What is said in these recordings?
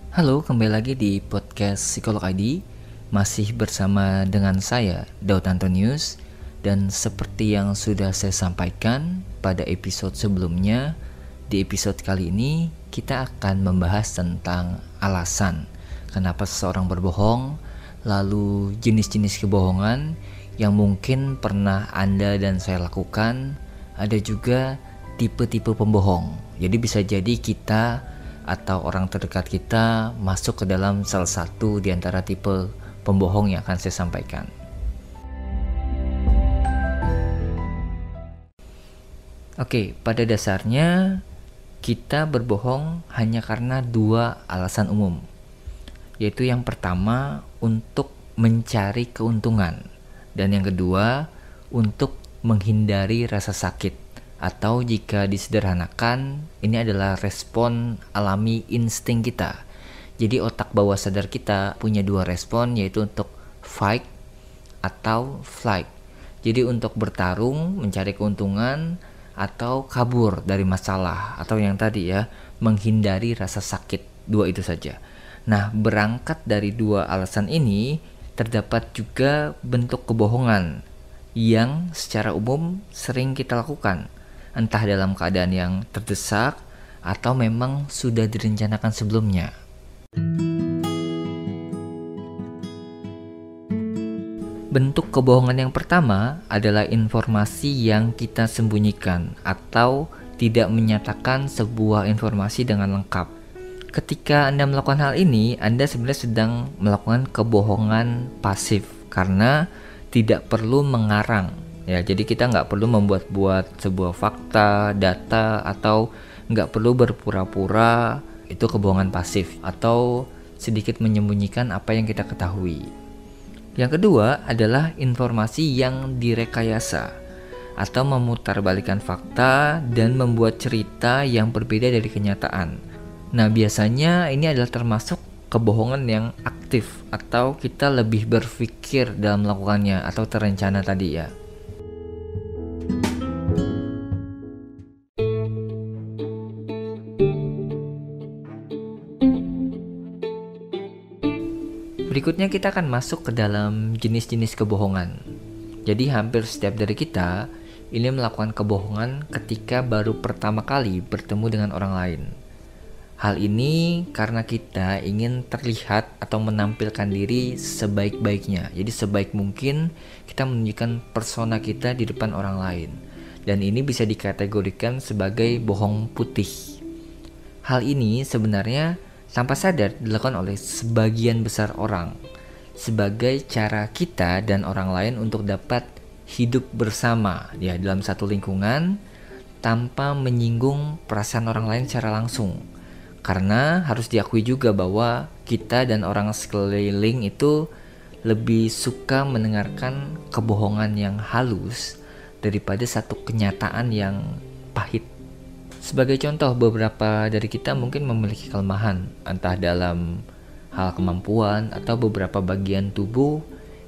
Halo, kembali lagi di podcast Psikolog ID. Masih bersama dengan saya, Daud Antonius. Dan seperti yang sudah saya sampaikan pada episode sebelumnya, di episode kali ini kita akan membahas tentang alasan kenapa seseorang berbohong, lalu jenis-jenis kebohongan yang mungkin pernah Anda dan saya lakukan. Ada juga tipe-tipe pembohong. Jadi bisa jadi kita atau orang terdekat kita masuk ke dalam salah satu di antara tipe pembohong yang akan saya sampaikan. Oke, pada dasarnya kita berbohong hanya karena dua alasan umum. Yaitu yang pertama untuk mencari keuntungan, dan yang kedua untuk menghindari rasa sakit. Atau jika disederhanakan, ini adalah respon alami insting kita. Jadi otak bawah sadar kita punya dua respon, yaitu untuk fight atau flight. Jadi untuk bertarung, mencari keuntungan, atau kabur dari masalah, atau yang tadi ya, menghindari rasa sakit. Dua itu saja. Nah, berangkat dari dua alasan ini, terdapat juga bentuk kebohongan yang secara umum sering kita lakukan. Entah dalam keadaan yang terdesak atau memang sudah direncanakan sebelumnya. Bentuk kebohongan yang pertama adalah informasi yang kita sembunyikan atau tidak menyatakan sebuah informasi dengan lengkap. Ketika Anda melakukan hal ini, Anda sebenarnya sedang melakukan kebohongan pasif karena tidak perlu mengarang. Ya, jadi kita nggak perlu membuat-buat sebuah fakta, data, atau nggak perlu berpura-pura. Itu kebohongan pasif atau sedikit menyembunyikan apa yang kita ketahui. Yang kedua adalah informasi yang direkayasa atau memutarbalikkan fakta dan membuat cerita yang berbeda dari kenyataan. Nah, biasanya ini adalah termasuk kebohongan yang aktif atau kita lebih berpikir dalam melakukannya atau terencana tadi ya. Berikutnya kita akan masuk ke dalam jenis-jenis kebohongan. Jadi hampir setiap dari kita ini melakukan kebohongan ketika baru pertama kali bertemu dengan orang lain. Hal ini karena kita ingin terlihat atau menampilkan diri sebaik-baiknya. Jadi sebaik mungkin kita menunjukkan persona kita di depan orang lain. Dan ini bisa dikategorikan sebagai bohong putih. Hal ini sebenarnya tanpa sadar dilakukan oleh sebagian besar orang sebagai cara kita dan orang lain untuk dapat hidup bersama ya dalam satu lingkungan tanpa menyinggung perasaan orang lain secara langsung. Karena harus diakui juga bahwa kita dan orang sekeliling itu lebih suka mendengarkan kebohongan yang halus daripada satu kenyataan yang pahit. Sebagai contoh, beberapa dari kita mungkin memiliki kelemahan, entah dalam hal kemampuan atau beberapa bagian tubuh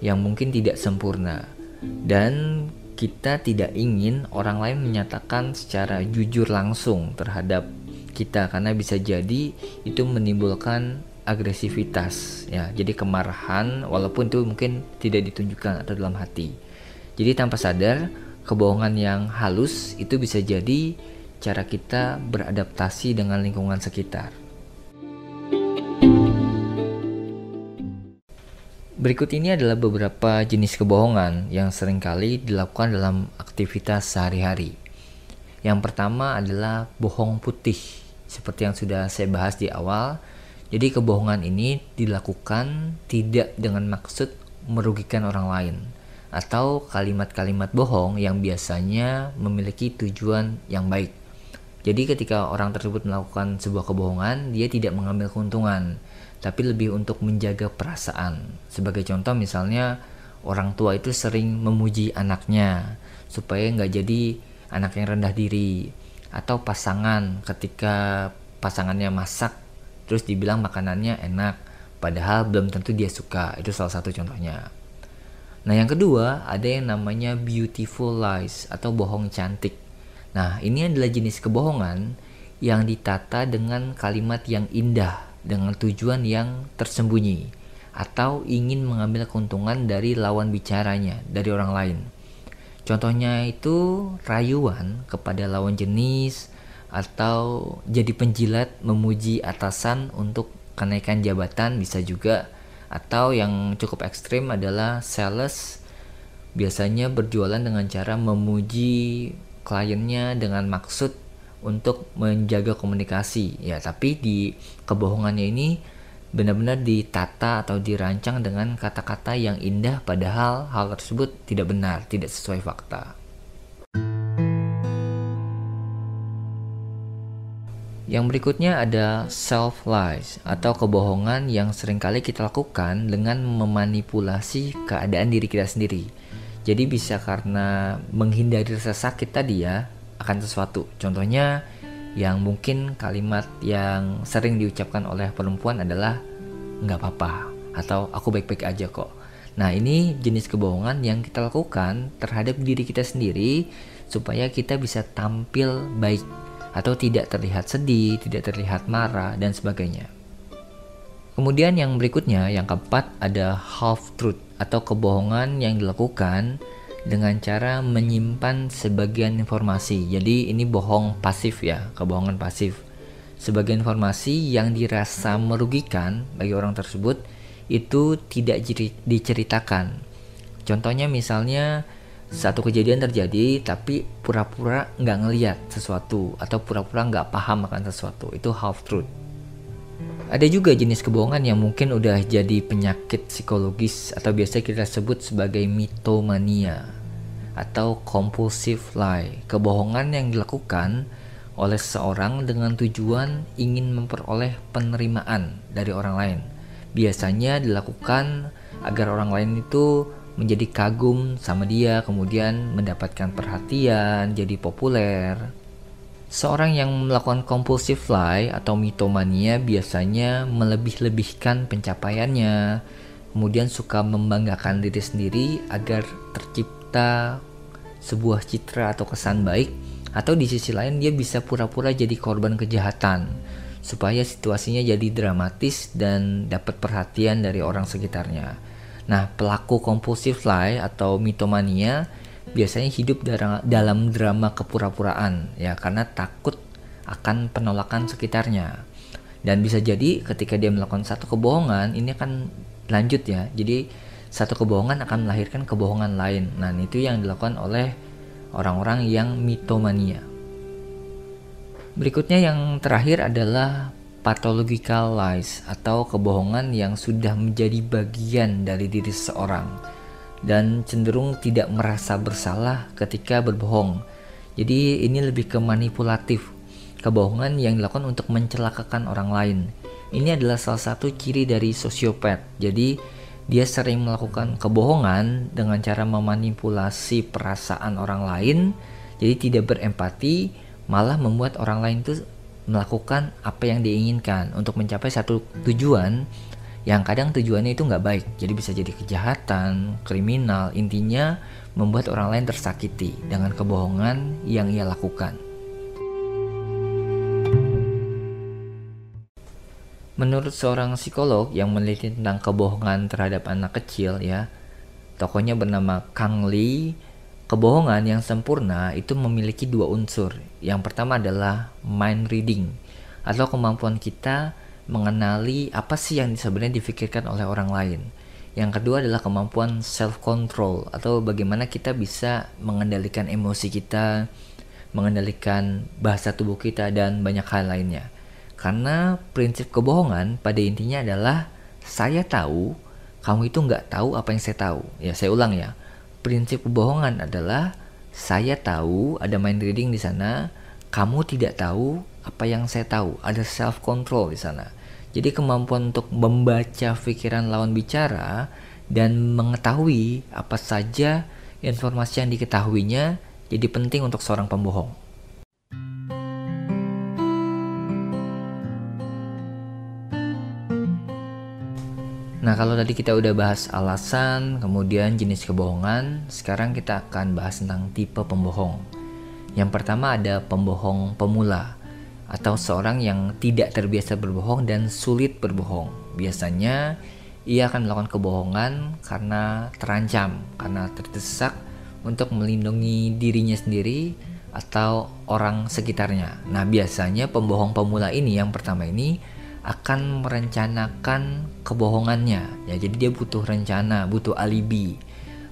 yang mungkin tidak sempurna. Dan kita tidak ingin orang lain menyatakan secara jujur langsung terhadap kita, karena bisa jadi itu menimbulkan agresivitas, ya. Jadi kemarahan, walaupun itu mungkin tidak ditunjukkan atau dalam hati. Jadi tanpa sadar, kebohongan yang halus itu bisa jadi cara kita beradaptasi dengan lingkungan sekitar. Berikut ini adalah beberapa jenis kebohongan yang seringkali dilakukan dalam aktivitas sehari-hari. Yang pertama adalah bohong putih, seperti yang sudah saya bahas di awal. Jadi kebohongan ini dilakukan tidak dengan maksud merugikan orang lain, atau kalimat-kalimat bohong yang biasanya memiliki tujuan yang baik. Jadi ketika orang tersebut melakukan sebuah kebohongan, dia tidak mengambil keuntungan, tapi lebih untuk menjaga perasaan. Sebagai contoh misalnya, orang tua itu sering memuji anaknya, supaya nggak jadi anak yang rendah diri. Atau pasangan, ketika pasangannya masak, terus dibilang makanannya enak, padahal belum tentu dia suka. Itu salah satu contohnya. Nah, yang kedua, ada yang namanya beautiful lies atau bohong cantik. Nah, ini adalah jenis kebohongan yang ditata dengan kalimat yang indah dengan tujuan yang tersembunyi atau ingin mengambil keuntungan dari lawan bicaranya, dari orang lain. Contohnya itu rayuan kepada lawan jenis atau jadi penjilat memuji atasan untuk kenaikan jabatan bisa juga. Atau yang cukup ekstrim adalah sales, biasanya berjualan dengan cara memuji kliennya dengan maksud untuk menjaga komunikasi. Ya, tapi di kebohongannya ini benar-benar ditata atau dirancang dengan kata-kata yang indah, padahal hal tersebut tidak benar, tidak sesuai fakta. Yang berikutnya ada self-lies atau kebohongan yang seringkali kita lakukan dengan memanipulasi keadaan diri kita sendiri. Jadi bisa karena menghindari rasa sakit tadi ya akan sesuatu. Contohnya yang mungkin kalimat yang sering diucapkan oleh perempuan adalah nggak apa-apa atau aku baik-baik aja kok. Nah, ini jenis kebohongan yang kita lakukan terhadap diri kita sendiri supaya kita bisa tampil baik atau tidak terlihat sedih, tidak terlihat marah dan sebagainya. Kemudian yang berikutnya, yang keempat, ada half truth atau kebohongan yang dilakukan dengan cara menyimpan sebagian informasi. Jadi ini bohong pasif ya, kebohongan pasif. Sebagian informasi yang dirasa merugikan bagi orang tersebut itu tidak diceritakan. Contohnya misalnya satu kejadian terjadi tapi pura-pura nggak ngeliat sesuatu atau pura-pura nggak paham akan sesuatu, itu half truth. Ada juga jenis kebohongan yang mungkin udah jadi penyakit psikologis atau biasa kita sebut sebagai mitomania atau compulsive lie. Kebohongan yang dilakukan oleh seseorang dengan tujuan ingin memperoleh penerimaan dari orang lain. Biasanya dilakukan agar orang lain itu menjadi kagum sama dia, kemudian mendapatkan perhatian, jadi populer. Seorang yang melakukan compulsive lie atau mitomania biasanya melebih-lebihkan pencapaiannya, kemudian suka membanggakan diri sendiri agar tercipta sebuah citra atau kesan baik, atau di sisi lain dia bisa pura-pura jadi korban kejahatan supaya situasinya jadi dramatis dan dapat perhatian dari orang sekitarnya. Nah, pelaku compulsive lie atau mitomania biasanya hidup dalam drama kepura-puraan ya, karena takut akan penolakan sekitarnya. Dan bisa jadi ketika dia melakukan satu kebohongan, ini akan lanjut ya. Jadi satu kebohongan akan melahirkan kebohongan lain. Nah, itu yang dilakukan oleh orang-orang yang mitomania. Berikutnya yang terakhir adalah pathological lies atau kebohongan yang sudah menjadi bagian dari diri seseorang dan cenderung tidak merasa bersalah ketika berbohong. Jadi ini lebih ke manipulatif, kebohongan yang dilakukan untuk mencelakakan orang lain. Ini adalah salah satu ciri dari sosiopat. Jadi dia sering melakukan kebohongan dengan cara memanipulasi perasaan orang lain, jadi tidak berempati, malah membuat orang lain itu melakukan apa yang diinginkan untuk mencapai satu tujuan yang kadang tujuannya itu nggak baik. Jadi bisa jadi kejahatan, kriminal, intinya membuat orang lain tersakiti dengan kebohongan yang ia lakukan. Menurut seorang psikolog yang meneliti tentang kebohongan terhadap anak kecil ya, tokohnya bernama Kang Lee, kebohongan yang sempurna itu memiliki dua unsur. Yang pertama adalah mind reading atau kemampuan kita mengenali apa sih yang sebenarnya difikirkan oleh orang lain. Yang kedua adalah kemampuan self control atau bagaimana kita bisa mengendalikan emosi kita, mengendalikan bahasa tubuh kita dan banyak hal lainnya. Karena prinsip kebohongan pada intinya adalah saya tahu, kamu itu nggak tahu apa yang saya tahu. Ya, saya ulang ya. Prinsip kebohongan adalah saya tahu, ada mind reading di sana, kamu tidak tahu apa yang saya tahu, ada self control di sana. Jadi kemampuan untuk membaca pikiran lawan bicara dan mengetahui apa saja informasi yang diketahuinya jadi penting untuk seorang pembohong. Nah, kalau tadi kita udah bahas alasan, kemudian jenis kebohongan, sekarang kita akan bahas tentang tipe pembohong. Yang pertama ada pembohong pemula. atau seorang yang tidak terbiasa berbohong dan sulit berbohong. Biasanya ia akan melakukan kebohongan karena terancam, karena terdesak untuk melindungi dirinya sendiri atau orang sekitarnya. Nah, biasanya pembohong pemula ini yang pertama ini akan merencanakan kebohongannya. Ya, jadi dia butuh rencana, butuh alibi.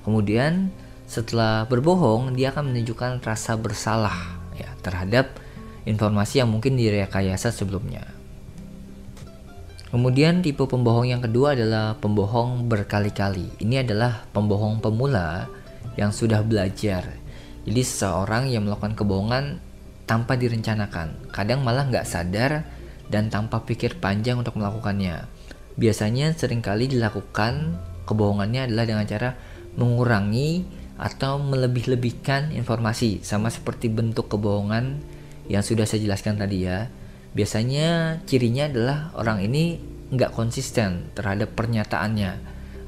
Kemudian setelah berbohong, dia akan menunjukkan rasa bersalah ya terhadap informasi yang mungkin direkayasa sebelumnya. Kemudian tipe pembohong yang kedua adalah pembohong berkali-kali. Ini adalah pembohong pemula yang sudah belajar. Jadi seseorang yang melakukan kebohongan tanpa direncanakan, kadang malah nggak sadar dan tanpa pikir panjang untuk melakukannya. Biasanya seringkali dilakukan kebohongannya adalah dengan cara mengurangi atau melebih-lebihkan informasi, sama seperti bentuk kebohongan yang sudah saya jelaskan tadi ya. Biasanya cirinya adalah orang ini nggak konsisten terhadap pernyataannya,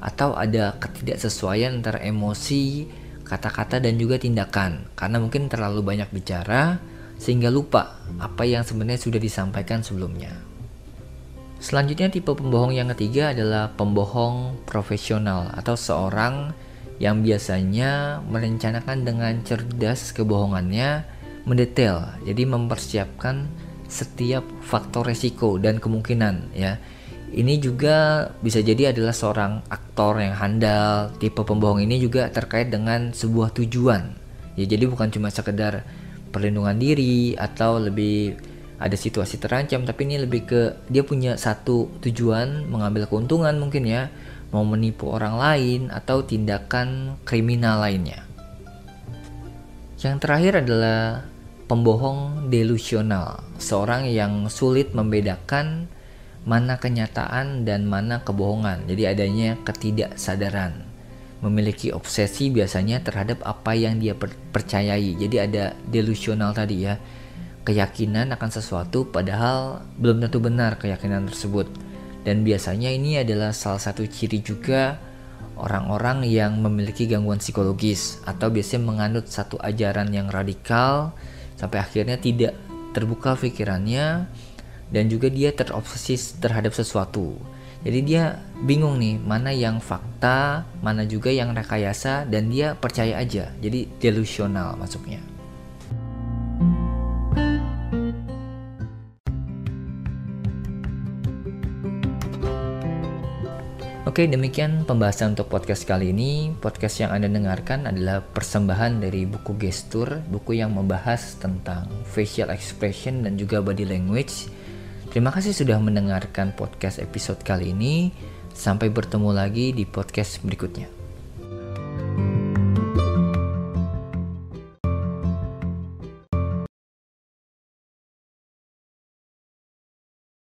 atau ada ketidaksesuaian antara emosi, kata-kata dan juga tindakan, karena mungkin terlalu banyak bicara sehingga lupa apa yang sebenarnya sudah disampaikan sebelumnya. Selanjutnya tipe pembohong yang ketiga adalah pembohong profesional atau seorang yang biasanya merencanakan dengan cerdas kebohongannya, mendetail, jadi mempersiapkan setiap faktor resiko dan kemungkinan ya. Ini juga bisa jadi adalah seorang aktor yang handal. Tipe pembohong ini juga terkait dengan sebuah tujuan. Ya, jadi bukan cuma sekedar perlindungan diri atau lebih ada situasi terancam, tapi ini lebih ke dia punya satu tujuan, mengambil keuntungan mungkin ya, mau menipu orang lain atau tindakan kriminal lainnya. Yang terakhir adalah pembohong delusional, seorang yang sulit membedakan mana kenyataan dan mana kebohongan. Jadi adanya ketidaksadaran, memiliki obsesi biasanya terhadap apa yang dia percayai. Jadi ada delusional tadi ya, keyakinan akan sesuatu padahal belum tentu benar keyakinan tersebut. Dan biasanya ini adalah salah satu ciri juga orang-orang yang memiliki gangguan psikologis atau biasanya menganut satu ajaran yang radikal sampai akhirnya tidak terbuka pikirannya dan juga dia terobsesi terhadap sesuatu. Jadi dia bingung nih mana yang fakta, mana juga yang rekayasa, dan dia percaya aja. Jadi delusional masuknya. Oke, demikian pembahasan untuk podcast kali ini. Podcast yang Anda dengarkan adalah persembahan dari buku Gestur, buku yang membahas tentang facial expression dan juga body language. Terima kasih sudah mendengarkan podcast episode kali ini. Sampai bertemu lagi di podcast berikutnya.